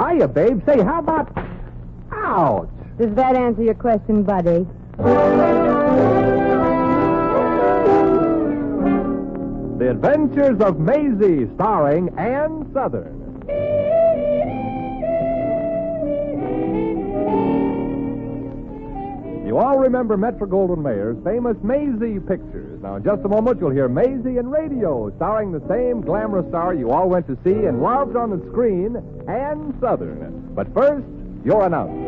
hiya, babe. Say, how about... Ouch! Does that answer your question, buddy? The Adventures of Maisie, starring Ann Sothern. You all remember Metro-Goldwyn-Mayer's famous Maisie pictures. Now, in just a moment, you'll hear Maisie in radio, starring the same glamorous star you all went to see and loved on the screen, Ann Sothern. But first, your announcer.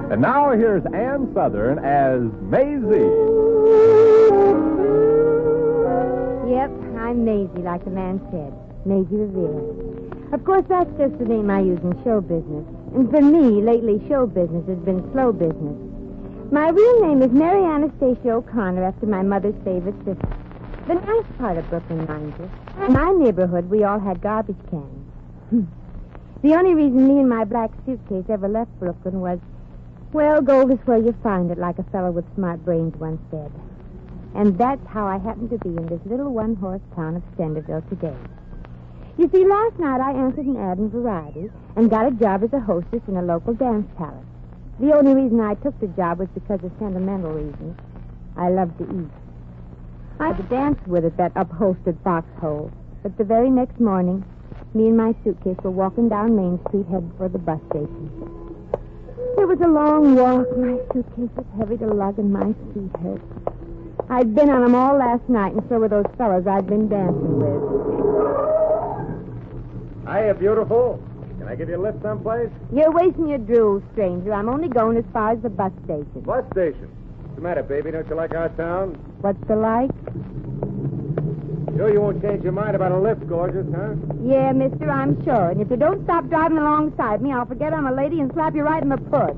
And now here's Ann Sothern as Maisie. Yep, I'm Maisie, like the man said. Maisie Revere. Of course, that's just the name I use in show business. And for me, lately, show business has been slow business. My real name is Mary Anastasia O'Connor, after my mother's favorite sister. The nice part of Brooklyn, mind you. In my neighborhood, we all had garbage cans. The only reason me and my black suitcase ever left Brooklyn was... well, gold is where you find it, like a fellow with smart brains once said. And that's how I happen to be in this little one-horse town of Stenderville today. You see, last night I answered an ad in Variety and got a job as a hostess in a local dance palace. The only reason I took the job was because of sentimental reasons. I love to eat. I had to dance with at that upholstered foxhole. But the very next morning, me and my suitcase were walking down Main Street headed for the bus station. It was a long walk. My suitcase was heavy to lug and my feet hurt. I'd been on them all last night, and so were those fellows I'd been dancing with. Hiya, beautiful. Can I give you a lift someplace? You're wasting your drool, stranger. I'm only going as far as the bus station. Bus station? What's the matter, baby? Don't you like our town? What's the like? Sure you won't change your mind about a lift, gorgeous, huh? Yeah, mister, I'm sure. And if you don't stop driving alongside me, I'll forget I'm a lady and slap you right in the puss.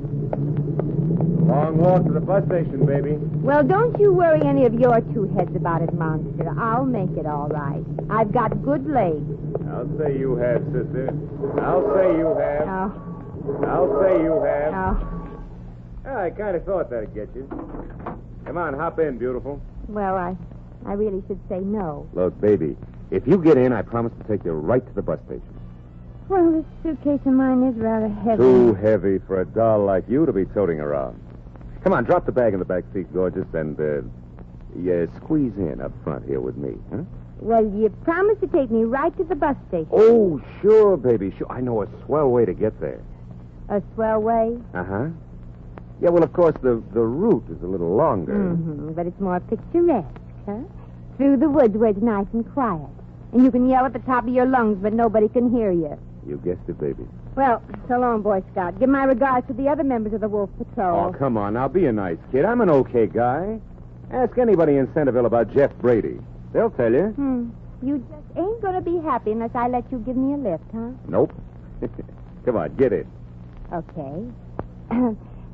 Long walk to the bus station, baby. Well, don't you worry any of your two heads about it, monster. I'll make it all right. I've got good legs. I'll say you have, sister. I'll say you have. Oh. I'll say you have. Oh. Yeah, I kind of thought that'd get you. Come on, hop in, beautiful. Well, I really should say no. Look, baby, if you get in, I promise to take you right to the bus station. Well, this suitcase of mine is rather heavy. Too heavy for a doll like you to be toting around. Come on, drop the bag in the back seat, gorgeous, and, squeeze in up front here with me, huh? Well, you promised to take me right to the bus station. Oh, sure, baby, sure. I know a swell way to get there. A swell way? Uh-huh. Yeah, well, of course, the route is a little longer. Mm-hmm, but it's more picturesque, huh? Through the woods where it's nice and quiet. And you can yell at the top of your lungs, but nobody can hear you. You guessed it, baby. Well, so long, Boy Scout. Give my regards to the other members of the Wolf Patrol. Oh, come on, now, be a nice kid. I'm an okay guy. Ask anybody in Centerville about Jeff Brady. They'll tell you. You just ain't going to be happy unless I let you give me a lift, huh? Nope. Come on, get in. Okay.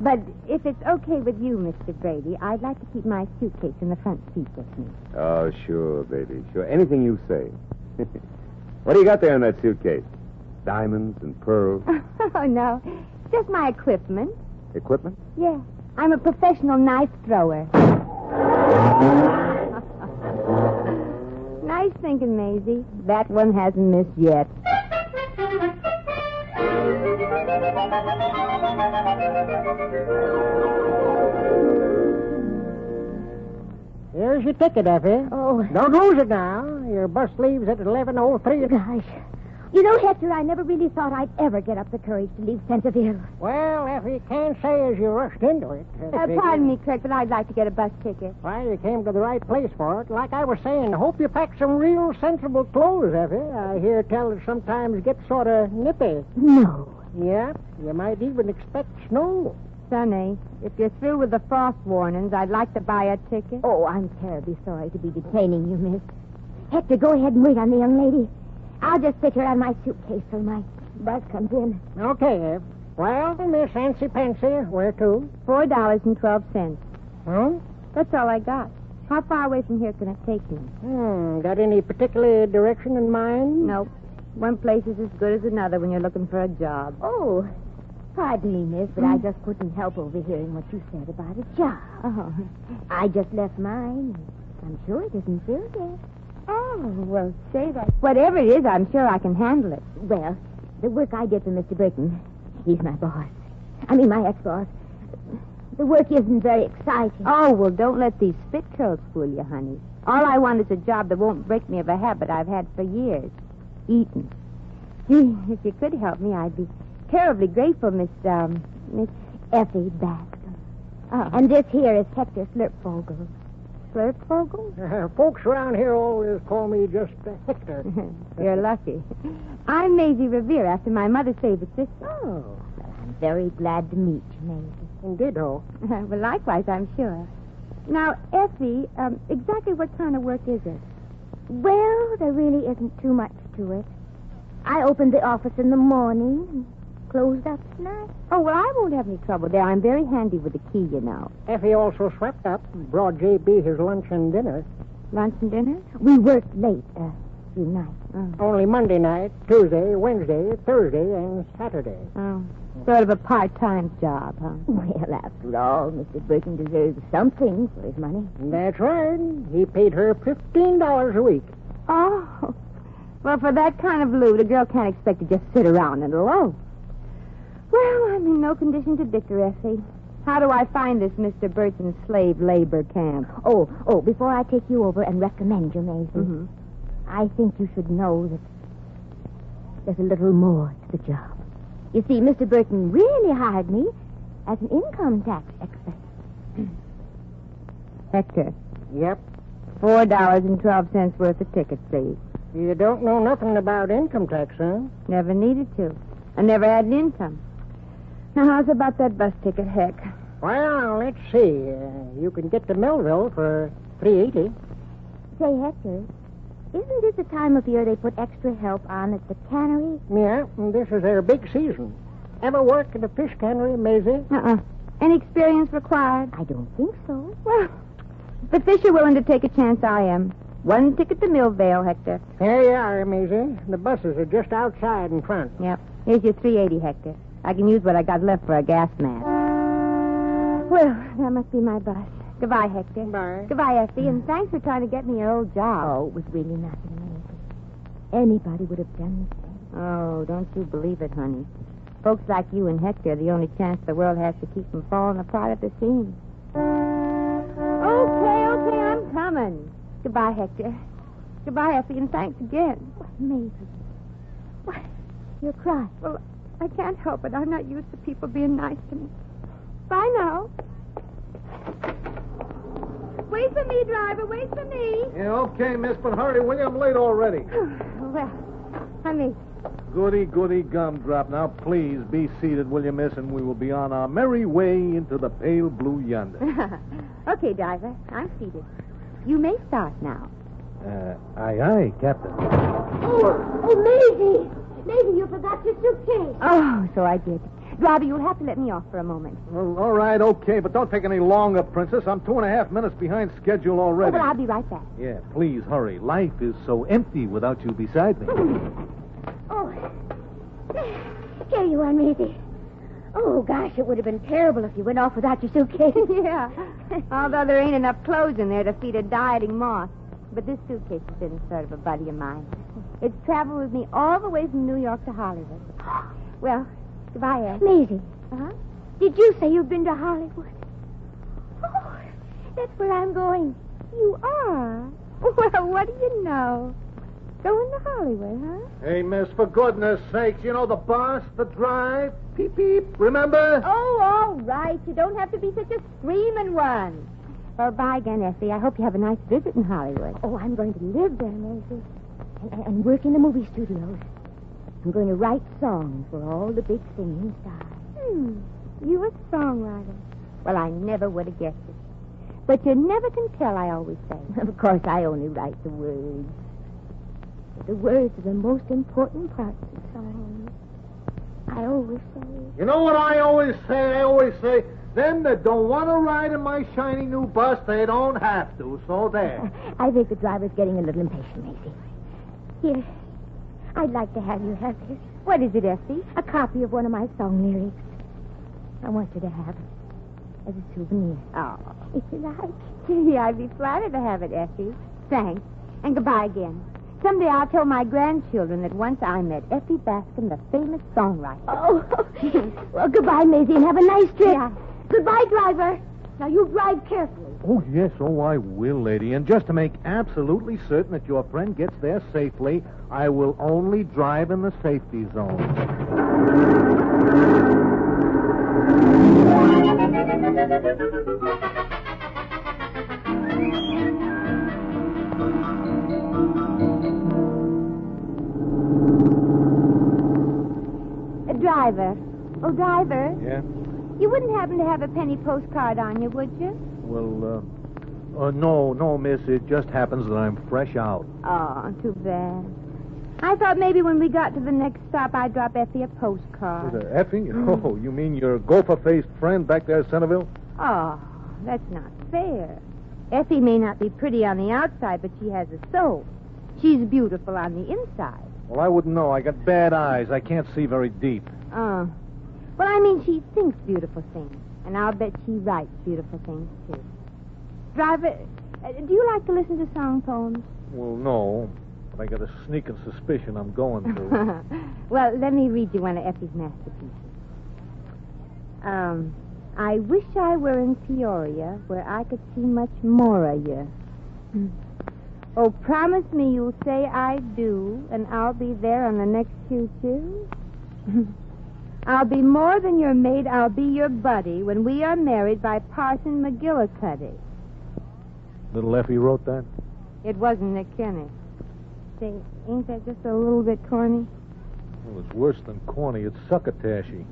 But if it's okay with you, Mr. Brady, I'd like to keep my suitcase in the front seat with me. Oh, sure, baby. Sure. Anything you say. What do you got there in that suitcase? Diamonds and pearls? Oh, no. Just my equipment. Equipment? Yeah. I'm a professional knife thrower. Nice thinking, Maisie. That one hasn't missed yet. Here's your ticket, Effie. Oh. Don't lose it now. Your bus leaves at 11:03. Gosh. You know, Hector, I never really thought I'd ever get up the courage to leave Centerville. Well, Effie, can't say as you rushed into it. Pardon me, Kirk, but I'd like to get a bus ticket. Well, you came to the right place for it. Like I was saying, hope you packed some real sensible clothes, Effie. I hear tell it sometimes gets sort of nippy. No. Yeah, you might even expect snow. Sonny, if you're through with the frost warnings, I'd like to buy a ticket. Oh, I'm terribly sorry to be detaining you, miss. Hector, go ahead and wait on the young lady. I'll just sit here on my suitcase till my bus comes in. Okay, Ev. Well, Miss Fancy Pansy, where to? $4.12. Huh? That's all I got. How far away from here can it take me? Got any particular direction in mind? Nope. One place is as good as another when you're looking for a job. Oh, pardon me, miss, but I just couldn't help overhearing what you said about a job. Oh. I just left mine. I'm sure it isn't filled yet. Oh, well, say that. Whatever it is, I'm sure I can handle it. Well, the work I did for Mr. Burton, he's my boss. I mean, my ex-boss. The work isn't very exciting. Oh, well, don't let these spit curls fool you, honey. All I want is a job that won't break me of a habit I've had for years. Eating. Gee, if you could help me, I'd be terribly grateful, Miss Effie Bascom. Oh. And this here is Hector Slurpvogel. Slurpvogel? Folks around here always call me just Hector. You're lucky. I'm Maisie Revere, after my mother's favorite sister. Oh, well, I'm very glad to meet you, Maisie. Ditto. Well, likewise, I'm sure. Now, Effie, exactly what kind of work is it? Well, there really isn't too much to it. I opened the office in the morning and closed up at night. Oh, well, I won't have any trouble there. I'm very handy with the key, you know. Effie also swept up and brought J.B. his lunch and dinner. Lunch and dinner? We worked late few nights. Oh. Only Monday night, Tuesday, Wednesday, Thursday, and Saturday. Oh. Sort of a part-time job, huh? Well, after all, Mr. Burton deserves something for his money. That's right. He paid her $15 a week. Oh. Well, for that kind of loot, a girl can't expect to just sit around and loaf. Well, I'm in no condition to dicker, Effie. How do I find this Mr. Burton's slave labor camp? Oh, before I take you over and recommend you, Maisie, I think you should know that there's a little more to the job. You see, Mr. Burton really hired me as an income tax expert. Hector. Yep. $4.12 worth of tickets, please. You don't know nothing about income tax, huh? Never needed to. I never had an income. Now, how's about that bus ticket, Heck? Well, let's see. You can get to Melville for $3.80. Say, Hector, isn't this the time of year they put extra help on at the cannery? Yeah, and this is their big season. Ever work at a fish cannery, Maisie? Any experience required? I don't think so. Well, if the fish are willing to take a chance, I am. One ticket to Millvale, Hector. Here you are, Maisie. The buses are just outside in front. Yep. Here's your $3.80, Hector. I can use what I got left for a gas mask. Well, that must be my bus. Goodbye, Hector. Bye. Goodbye, Effie, and thanks for trying to get me your old job. Oh, it was really nothing, Maisie. Anybody would have done the same. Oh, don't you believe it, honey. Folks like you and Hector are the only chance the world has to keep from falling apart at the seams. Okay, I'm coming. Goodbye, Hector. Goodbye, Effie, and thanks again. What, Maisie? What? You're crying. Well, I can't help it. I'm not used to people being nice to me. Bye now. Wait for me, driver. Wait for me. Yeah, okay, miss, but hurry, will you? I'm late already. Well, honey. Goody gumdrop. Now, please be seated, will you, miss, and we will be on our merry way into the pale blue yonder. Okay, driver. I'm seated. You may start now. Aye, Captain. Oh, Maisie! Maisie, you forgot your suitcase. Oh, so I did. Driver, you'll have to let me off for a moment. Well, all right, okay, but don't take any longer, Princess. I'm 2.5 minutes behind schedule Oh, already. well, I'll be right back. Yeah, please hurry. Life is so empty without you beside me. Oh, here you are, Maisie. Oh, gosh, it would have been terrible if you went off without your suitcase. Yeah. Although there ain't enough clothes in there to feed a dieting moth. But this suitcase has been sort of a buddy of mine. It's traveled with me all the way from New York to Hollywood. Well, goodbye, Ed. Maisie, Uh-huh. did you say you've been to Hollywood? Oh, that's where I'm going. You are? Well, what do you know? Going to Hollywood, huh? Hey, miss, for goodness sakes, you know the bus, the drive, peep, peep, remember? Oh, all right. You don't have to be such a screaming one. Well, bye again, Effie. I hope you have a nice visit in Hollywood. Oh, I'm going to live there, Maisie. And work in the movie studios. I'm going to write songs for all the big singing stars. You a songwriter. Well, I never would have guessed it. But you never can tell, I always say. Of course, I only write the words. But the words are the most important parts of songs. I always say. You know what I always say? I always say, them that don't want to ride in my shiny new bus, they don't have to, so there. I think the driver's getting a little impatient, Maisie. Here, I'd like to have you have this. What is it, Effie? A copy of one of my song lyrics. I want you to have it as a souvenir. Oh. If you like. Gee, I'd be flattered to have it, Effie. Thanks. And goodbye again. Someday I'll tell my grandchildren that once I met Effie Bascom, the famous songwriter. Oh, well, goodbye, Maisie, and have a nice trip. Yeah. Goodbye, driver. Now, you drive carefully. Oh, yes, I will, lady. And just to make absolutely certain that your friend gets there safely, I will only drive in the safety zone. Driver. Oh, driver. Yeah? You wouldn't happen to have a penny postcard on you, would you? Well, no, miss. It just happens that I'm fresh out. Oh, too bad. I thought maybe when we got to the next stop, I'd drop Effie a postcard. Effie? Oh, you mean your gopher-faced friend back there at Centerville? Oh, that's not fair. Effie may not be pretty on the outside, but she has a soul. She's beautiful on the inside. Well, I wouldn't know. I got bad eyes. I can't see very deep. Oh. Well, I mean, she thinks beautiful things. And I'll bet she writes beautiful things, too. Driver, do you like to listen to song poems? Well, no. But I got a sneaking suspicion I'm going to. Well, let me read you one of Effie's masterpieces. I wish I were in Peoria, where I could see much more of you. Oh, promise me you'll say I do, and I'll be there on the next choo-choo. I'll be more than your maid, I'll be your buddy when we are married by Parson McGillicuddy. Little Effie wrote that? It wasn't Nick Kenny. Say, ain't that just a little bit corny? Well, it's worse than corny. It's succotashy.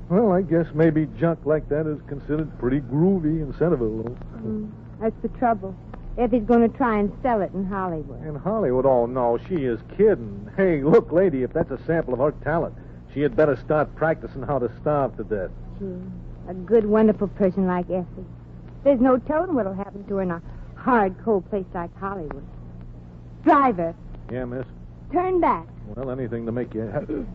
Well, I guess maybe junk like that is considered pretty groovy in Centerville, though. That's the trouble. Effie's going to try and sell it in Hollywood. In Hollywood? Oh, no, she is kidding. Hey, look, lady, if that's a sample of her talent, she had better start practicing how to starve to death. Gee, a good, wonderful person like Effie. There's no telling what'll happen to her in a hard, cold place like Hollywood. Driver. Yeah, miss? Turn back. Well, anything to make you happy.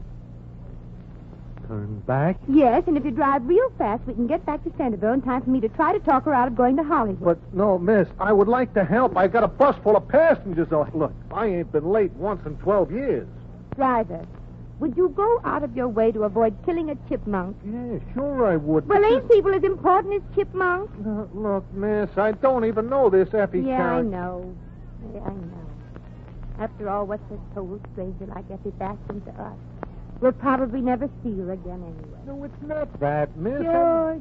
Turn back? Yes, and if you drive real fast, we can get back to Centerville in time for me to try to talk her out of going to Hollywood. But, no, miss, I would like to help. I got a bus full of passengers. Oh, look, I ain't been late once in 12 years. Driver, would you go out of your way to avoid killing a chipmunk? Yeah, sure I would. Well, ain't people as important as chipmunks? Look, miss, I don't even know this Effie Yeah, character. I know. Yeah, I know. After all, what's a total stranger like Effie Bascom to us? We'll probably never see her again anyway. No, it's not that, miss. Sure.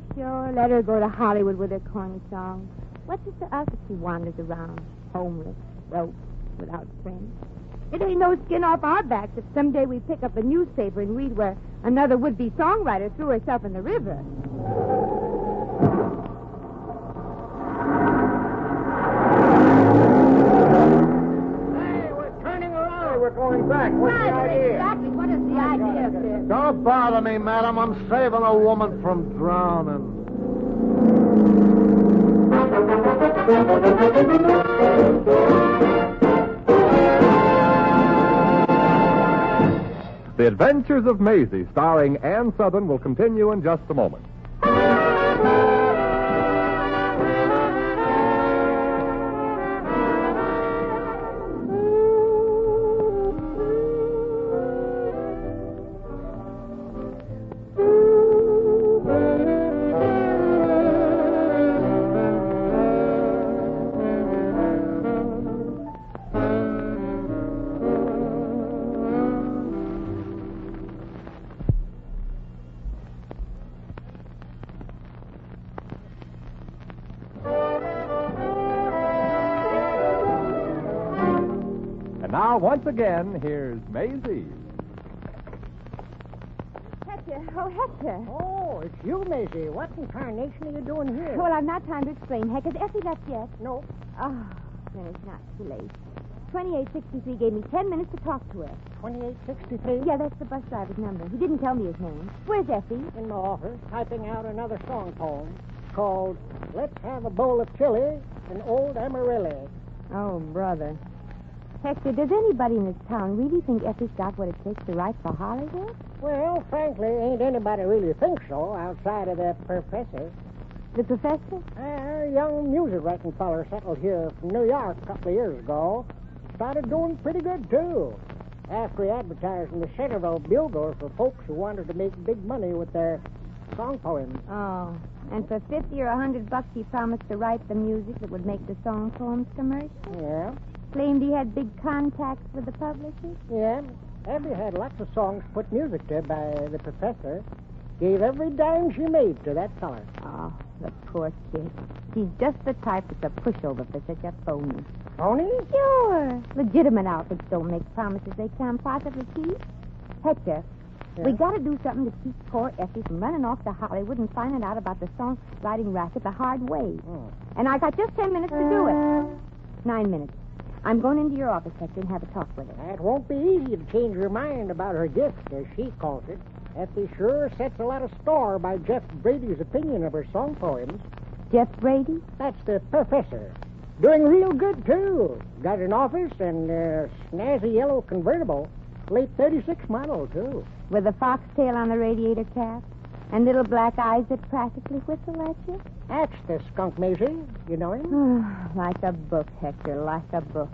Let her go to Hollywood with her corny songs. What's it to us if she wanders around, homeless, broke, without friends? It ain't no skin off our backs if someday we pick up a newspaper and read where another would-be songwriter threw herself in the river. Hey, we're turning around. Hey, we're going back. What's the Right, idea? exactly. What is the idea of this? Don't bother me, madam. I'm saving a woman from drowning. The Adventures of Maisie, starring Ann Sothern, will continue in just a moment. And now, once again, here's Maisie. Hector, oh, Hector. Oh, it's you, Maisie. What in tarnation are you doing here? Well, I'm not trying to explain. Heck, has Effie left yet? No. Oh, then it's not too late. 2863 gave me 10 minutes to talk to her. 2863? Yeah, that's the bus driver's number. He didn't tell me his name. Where's Effie? In my office, typing out another song poem called Let's Have a Bowl of Chili in Old Amarillo. Oh, brother. Hector, does anybody in this town really think Effie's got what it takes to write for Hollywood? Well, frankly, ain't anybody really think so outside of that professor. The professor? A young music writing feller settled here from New York a couple of years ago. Started doing pretty good, too. After he advertised in the Centerville Bugle for folks who wanted to make big money with their song poems. Oh, and for $50 or $100 he promised to write the music that would make the song poems commercial? Yeah. Claimed he had big contacts with the publishers? Yeah. Effie had lots of songs put music to by the professor. Gave every dime she made to that feller. Oh, the poor kid. She's just the type that's a pushover for such a phony. Phony? Sure. Legitimate outfits don't make promises they can't possibly keep. Hector, we got to do something to keep poor Effie from running off to Hollywood and finding out about the songwriting racket the hard way. And I got just 10 minutes to do it. 9 minutes. I'm going into your office, Hector, and have a talk with her. It won't be easy to change her mind about her gift, as she calls it. Effie sure sets a lot of store by Jeff Brady's opinion of her song poems. Jeff Brady? That's the professor. Doing real good, too. Got an office and a snazzy yellow convertible. Late 36 model, too. With a foxtail on the radiator cap? And little black eyes that practically whistle at you? That's the skunk, Maisie. You know him? Like a book, Hector, like a book.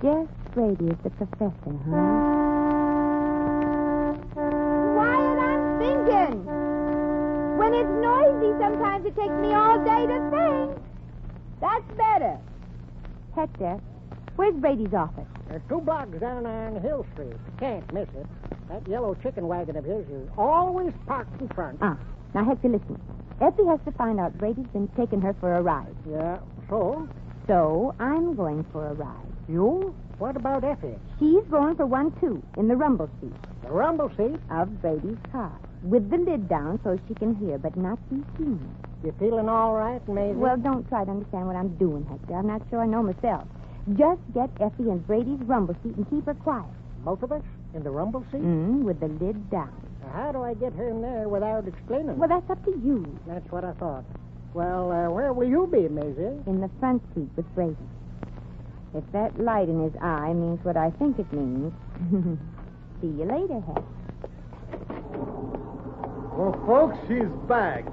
Jeff Brady is the professor, huh? Quiet, I'm thinking. When it's noisy, sometimes it takes me all day to think. That's better. Hector, where's Brady's office? 2 blocks down on Hill Street. Can't miss it. That yellow chicken wagon of his is always parked in front. Now, Hector, listen. Effie has to find out Brady's been taking her for a ride. Yeah, so? So, I'm going for a ride. You? What about Effie? She's going for one, too, in the rumble seat. The rumble seat? Of Brady's car. With the lid down so she can hear, but not be seen. You feeling all right, Maisie? Well, don't try to understand what I'm doing, Hector. I'm not sure I know myself. Just get Effie in Brady's rumble seat and keep her quiet. Both of us? In the rumble seat? With the lid down. How do I get her in there without explaining? Well, that's up to you. That's what I thought. Well, where will you be, Maisie? In the front seat with Brady. If that light in his eye means what I think it means, see you later, Hector. Well, folks, she's back.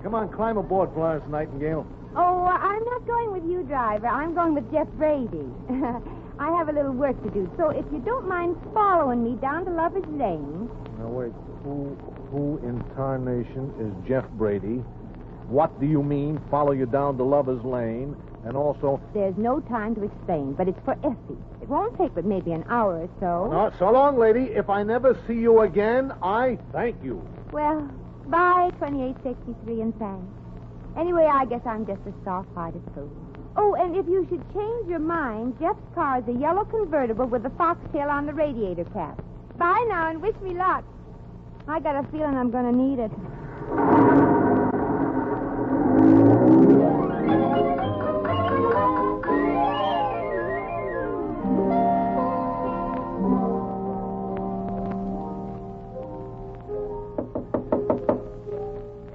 Come on, climb aboard, Florence Nightingale. Oh, I'm not going with you, driver. I'm going with Jeff Brady. I have a little work to do, so if you don't mind following me down to Lover's Lane. Now, wait. Who in tarnation is Jeff Brady? What do you mean, follow you down to Lover's Lane? And also... There's no time to explain, but it's for Effie. It won't take but maybe an hour or so. No, so long, lady. If I never see you again, I thank you. Well, bye, 2863, and thanks. Anyway, I guess I'm just a soft-hearted fool. Oh, and if you should change your mind, Jeff's car is a yellow convertible with a foxtail on the radiator cap. Bye now, and wish me luck. I got a feeling I'm going to need it.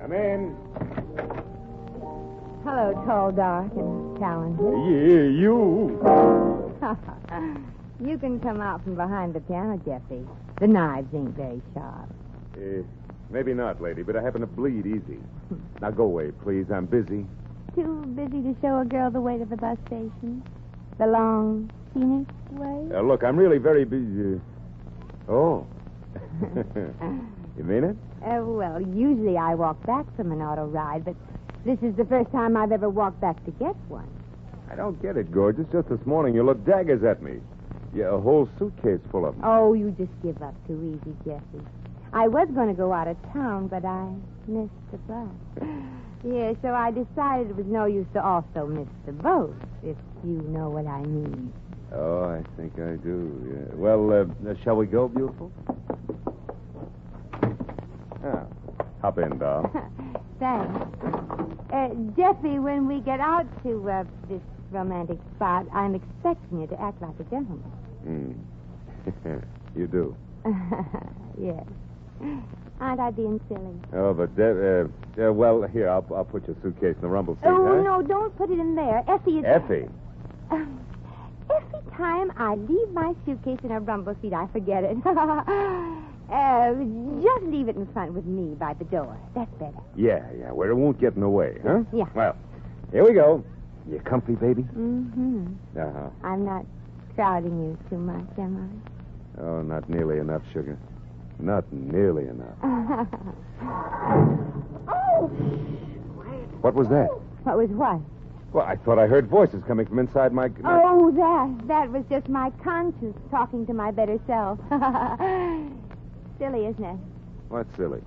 Come in. Hello, tall, dark, and talented. Yeah, you. You can come out from behind the piano, Jeffy. The knives ain't very sharp. Maybe not, lady, but I happen to bleed easy. Now go away, please. I'm busy. Too busy to show a girl the way to the bus station? The long, scenic way? Look, I'm really very busy. Oh. You mean it? Well, usually I walk back from an auto ride, but this is the first time I've ever walked back to get one. I don't get it, gorgeous. Just this morning you looked daggers at me. Yeah, a whole suitcase full of them. Oh, you just give up too easy, Jeffy. I was going to go out of town, but I missed the bus. Yeah, so I decided it was no use to also miss the boat, if you know what I mean. Oh, I think I do, yeah. Well, shall we go, beautiful? Hop in, doll. Thanks. Jeffy, when we get out to this romantic spot, I'm expecting you to act like a gentleman. You do. Yes. Aren't I being silly? Oh, but, well, here, I'll put your suitcase in the rumble seat, Oh, huh? no, don't put it in there. Effie is... Effie? Every time I leave my suitcase in a rumble seat, I forget it. Just leave it in front with me by the door. That's better. Yeah, where it won't get in the way, huh? Yeah. Well, here we go. You comfy, baby? Mm-hmm. Uh-huh. I'm not crowding you too much, am I? Oh, not nearly enough, sugar. Not nearly enough. Oh! What was that? What was what? Well, I thought I heard voices coming from inside my... Oh, that was just my conscience talking to my better self. Silly, isn't it? What's silly?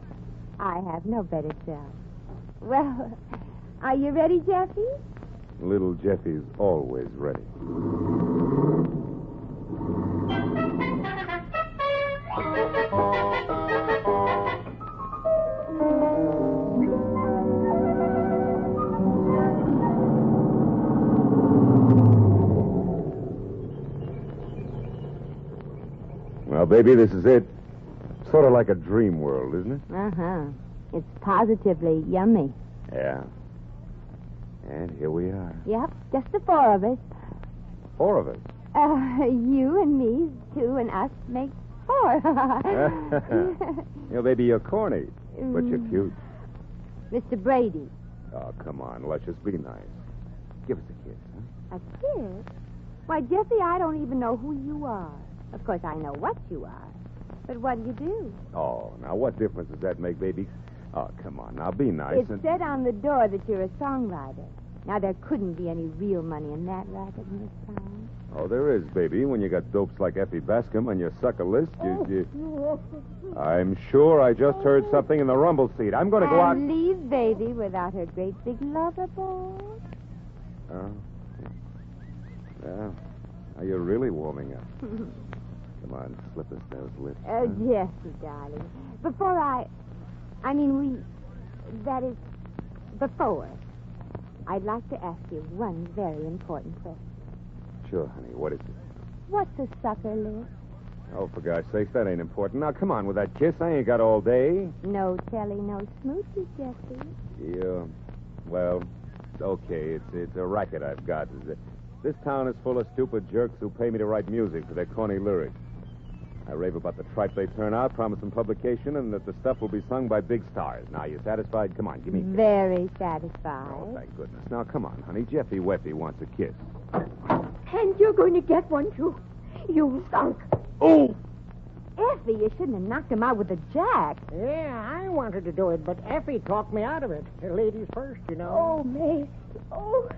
I have no better self. Well, are you ready, Jeffy? Little Jeffy's always ready. Well, baby, this is it. Sort of like a dream world, isn't it? Uh-huh. It's positively yummy. Yeah. And here we are. Yep, just the four of us. 4 of us. You and me, 2, and us make 4. Baby, you're corny, but you're cute. Mr. Brady. Oh, come on. Let's just be nice. Give us a kiss, huh? A kiss? Why, Jeffy, I don't even know who you are. Of course, I know what you are. But what do you do? Oh, now what difference does that make, baby? Oh, come on. Now, be nice. It said on the door that you're a songwriter. Now, there couldn't be any real money in that racket in this town. Oh, there is, baby. When you got dopes like Effie Bascom on your sucker list, you... I'm sure I just heard something in the rumble seat. I'm going to go out... And leave baby without her great big lover boy. Oh. Well, now you're really warming up. Come on, slip us those lips. Jeffy, darling. Before I'd like to ask you one very important question. Sure, honey. What is it? What's a sucker list? Oh, for gosh sakes, that ain't important. Now, come on with that kiss. I ain't got all day. No telly, no smooches, Jeffy. Yeah. Well, okay. It's a racket I've got. This town is full of stupid jerks who pay me to write music for their corny lyrics. I rave about the tripe they turn out, promise them publication, and that the stuff will be sung by big stars. Now, you satisfied? Come on, give me a kiss. Very satisfied. Oh, thank goodness. Now, come on, honey. Jeffy Weffy wants a kiss. And you're going to get one, too. You skunk. Oh! Effie, you shouldn't have knocked him out with a jack. Yeah, I wanted to do it, but Effie talked me out of it. Ladies first, you know. Oh, May. Oh,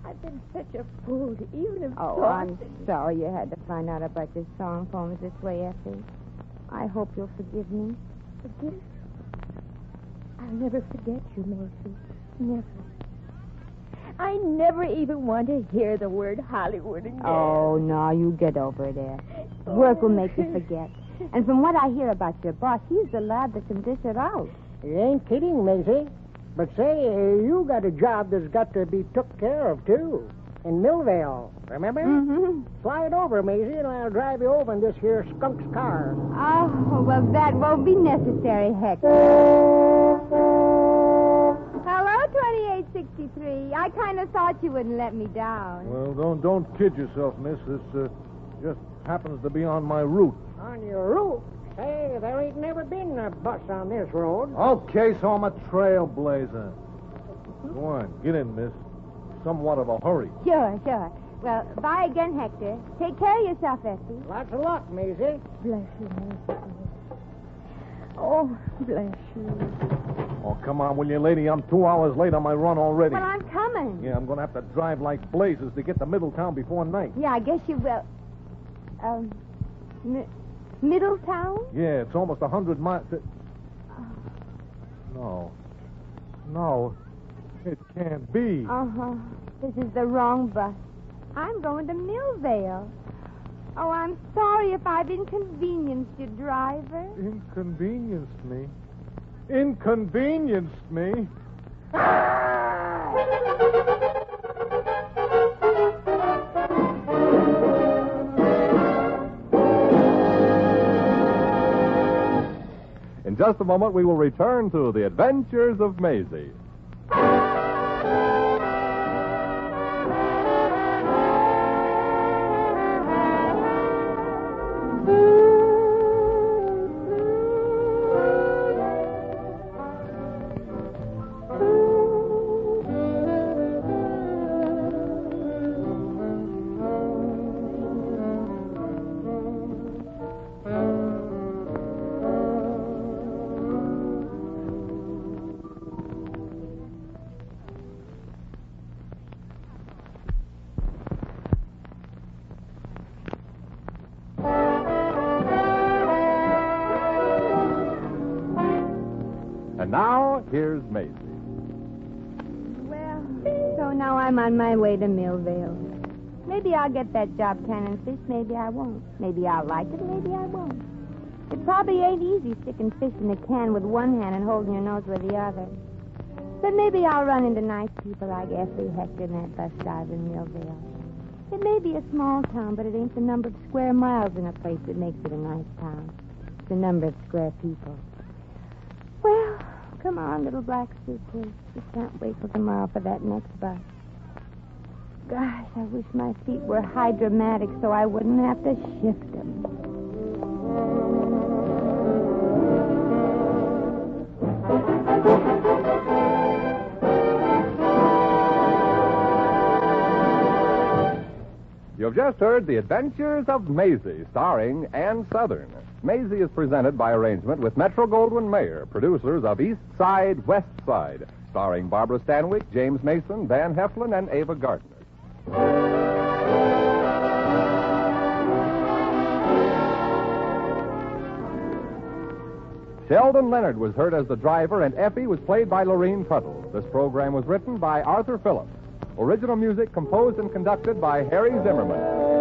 I've been such a fool to even have Oh, thought. I'm sorry you had to find out about your song poems this way, Effie. I hope you'll forgive me. Forgive? I'll never forget you, Maisie. Never. I never even want to hear the word Hollywood again. Oh, no, you get over there. Work will make you forget. And from what I hear about your boss, he's the lad that can dish it out. You ain't kidding, Maisie. But say, you got a job that's got to be took care of, too. In Millvale, remember? Mm-hmm. Fly it over, Maisie, and I'll drive you over in this here skunk's car. Oh, well, that won't be necessary, Hector. Hello, 2863. I kind of thought you wouldn't let me down. Well, don't kid yourself, miss. This just happens to be on my route. On your route? Say, there ain't never been a bus on this road. Okay, so I'm a trailblazer. Go on, get in, miss. Somewhat of a hurry. Sure. Well, bye again, Hector. Take care of yourself, Effie. Lots of luck, Maisie. Bless you, Maisie. Oh, bless you. Oh, come on, will you, lady? I'm 2 hours late on my run already. Well, I'm coming. Yeah, I'm going to have to drive like blazes to get to Middletown before night. Yeah, I guess you will. Middletown? Yeah, it's almost 100 miles. No, it can't be. Uh-huh. This is the wrong bus. I'm going to Millvale. Oh, I'm sorry if I've inconvenienced you, driver. Inconvenienced me? Inconvenienced me? In just a moment, we will return to the Adventures of Maisie. And now, here's Maisie. Well, so now I'm on my way to Millvale. Maybe I'll get that job canning fish, maybe I won't. Maybe I'll like it, maybe I won't. It probably ain't easy sticking fish in a can with one hand and holding your nose with the other. But maybe I'll run into nice people like Effie, Hector, and that bus driver in Millvale. It may be a small town, but it ain't the number of square miles in a place that makes it a nice town. It's the number of square people. Well, come on, little black suitcase. Just can't wait till tomorrow for that next bus. Gosh, I wish my feet were hydromatic so I wouldn't have to shift them. You've just heard The Adventures of Maisie, starring Ann Sothern. Maisie is presented by arrangement with Metro-Goldwyn-Mayer, producers of East Side, West Side, starring Barbara Stanwyck, James Mason, Van Heflin, and Ava Gardner. Sheldon Leonard was heard as the driver, and Effie was played by Lurene Tuttle. This program was written by Arthur Phillips. Original music composed and conducted by Harry Zimmerman.